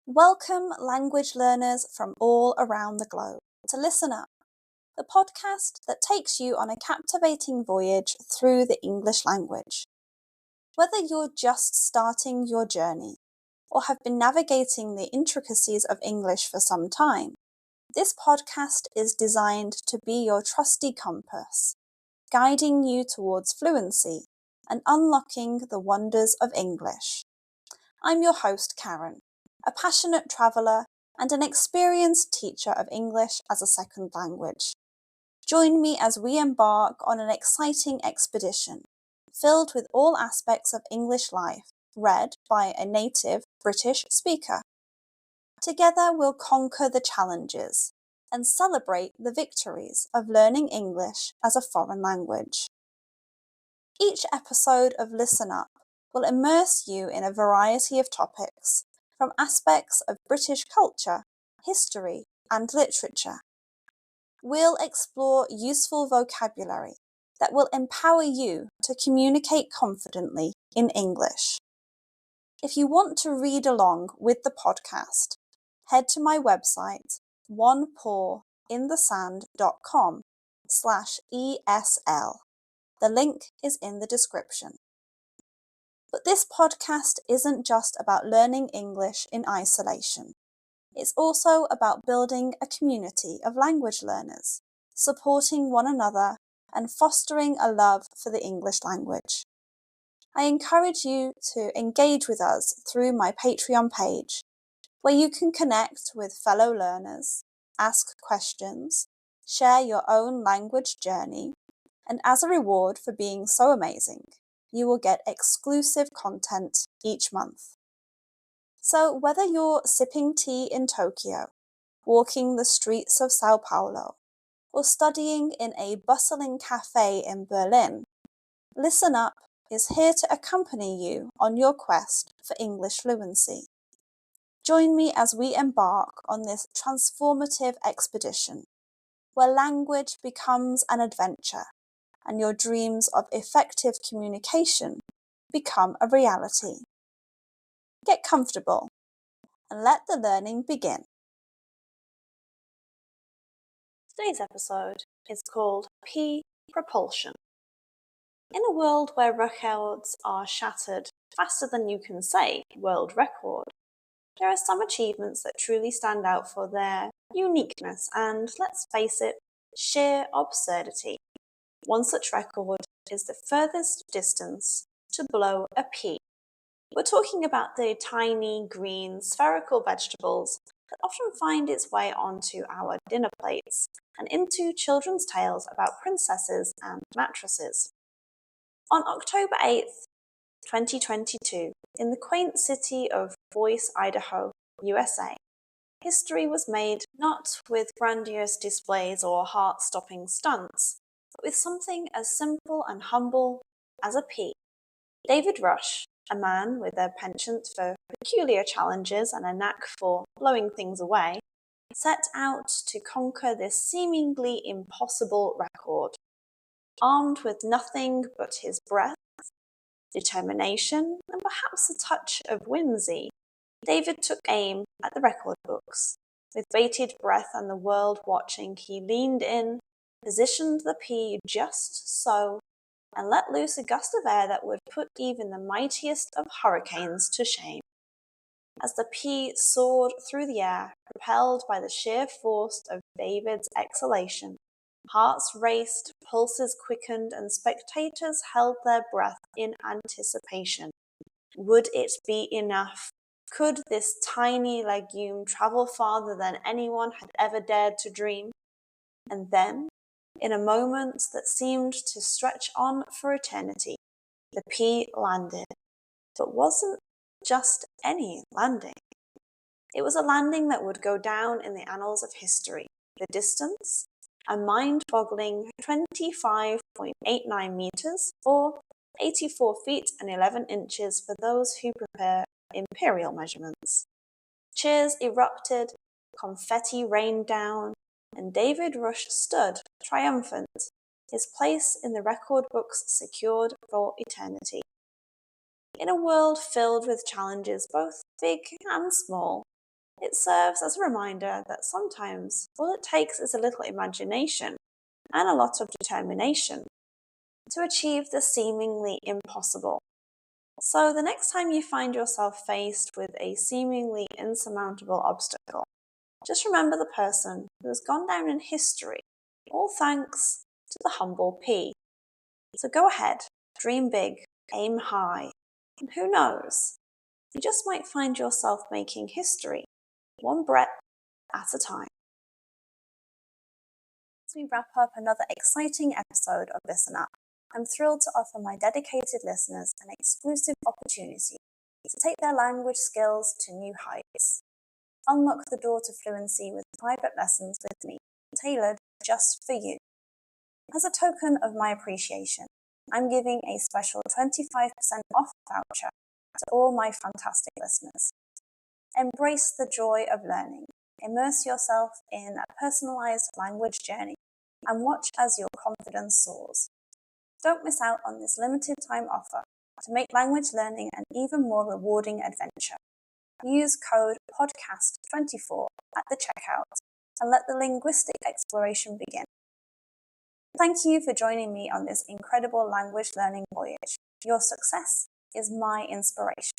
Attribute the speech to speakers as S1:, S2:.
S1: Welcome, language learners from all around the globe, to Listen Up, the podcast that takes you on a captivating voyage through the English language. Whether you're just starting your journey or have been navigating the intricacies of English for some time, this podcast is designed to be your trusty compass, guiding you towards fluency and unlocking the wonders of English. I'm your host, Karen, a passionate traveller and an experienced teacher of English as a second language. Join me as we embark on an exciting expedition filled with all aspects of English life, read by a native British speaker. Together we'll conquer the challenges and celebrate the victories of learning English as a foreign language. Each episode of Listen Up will immerse you in a variety of topics, from aspects of British culture, history, and literature. We'll explore useful vocabulary that will empower you to communicate confidently in English. If you want to read along with the podcast, head to my website, onepawinthesand.com/ESL. The link is in the description. But this podcast isn't just about learning English in isolation. It's also about building a community of language learners, supporting one another, and fostering a love for the English language. I encourage you to engage with us through my Patreon page, where you can connect with fellow learners, ask questions, share your own language journey, and as a reward for being so amazing, you will get exclusive content each month. So whether you're sipping tea in Tokyo, walking the streets of Sao Paulo, or studying in a bustling cafe in Berlin, Listen Up is here to accompany you on your quest for English fluency. Join me as we embark on this transformative expedition, where language becomes an adventure and your dreams of effective communication become a reality. Get comfortable and let the learning begin. Today's episode is called Propulsion. In a world where records are shattered faster than you can say world record, there are some achievements that truly stand out for their uniqueness and, let's face it, sheer absurdity. One such record is the furthest distance to blow a pea. We're talking about the tiny, green, spherical vegetables that often find its way onto our dinner plates and into children's tales about princesses and mattresses. On October 8th, 2022, in the quaint city of Boise, Idaho, USA, history was made not with grandiose displays or heart-stopping stunts, but with something as simple and humble as a pea. David Rush, a man with a penchant for peculiar challenges and a knack for blowing things away, set out to conquer this seemingly impossible record. Armed with nothing but his breath, determination, and perhaps a touch of whimsy, David took aim at the record books. With bated breath and the world watching, he leaned in, positioned the pea just so, and let loose a gust of air that would put even the mightiest of hurricanes to shame. As the pea soared through the air, propelled by the sheer force of David's exhalation, hearts raced, pulses quickened, and spectators held their breath in anticipation. Would it be enough? Could this tiny legume travel farther than anyone had ever dared to dream? And then, in a moment that seemed to stretch on for eternity, the pea landed. But wasn't just any landing. It was a landing that would go down in the annals of history. The distance, a mind-boggling 25.89 meters, or 84 feet and 11 inches for those who prefer imperial measurements. Cheers erupted, confetti rained down, and David Rush stood, triumphant, his place in the record books secured for eternity. In a world filled with challenges both big and small, It serves as a reminder that sometimes all it takes is a little imagination and a lot of determination to achieve the seemingly impossible. So the next time you find yourself faced with a seemingly insurmountable obstacle, just remember the person who has gone down in history, all thanks to the humble P. So go ahead, dream big, aim high, and who knows, you just might find yourself making history, one breath at a time. As we wrap up another exciting episode of Listen Up, I'm thrilled to offer my dedicated listeners an exclusive opportunity to take their language skills to new heights. Unlock the door to fluency with private lessons with me, tailored just for you. As a token of my appreciation, I'm giving a special 25% off voucher to all my fantastic listeners. Embrace the joy of learning, immerse yourself in a personalized language journey, and watch as your confidence soars. Don't miss out on this limited time offer to make language learning an even more rewarding adventure. Use code PODCAST24 at the checkout and let the linguistic exploration begin. Thank you for joining me on this incredible language learning voyage. Your success is my inspiration.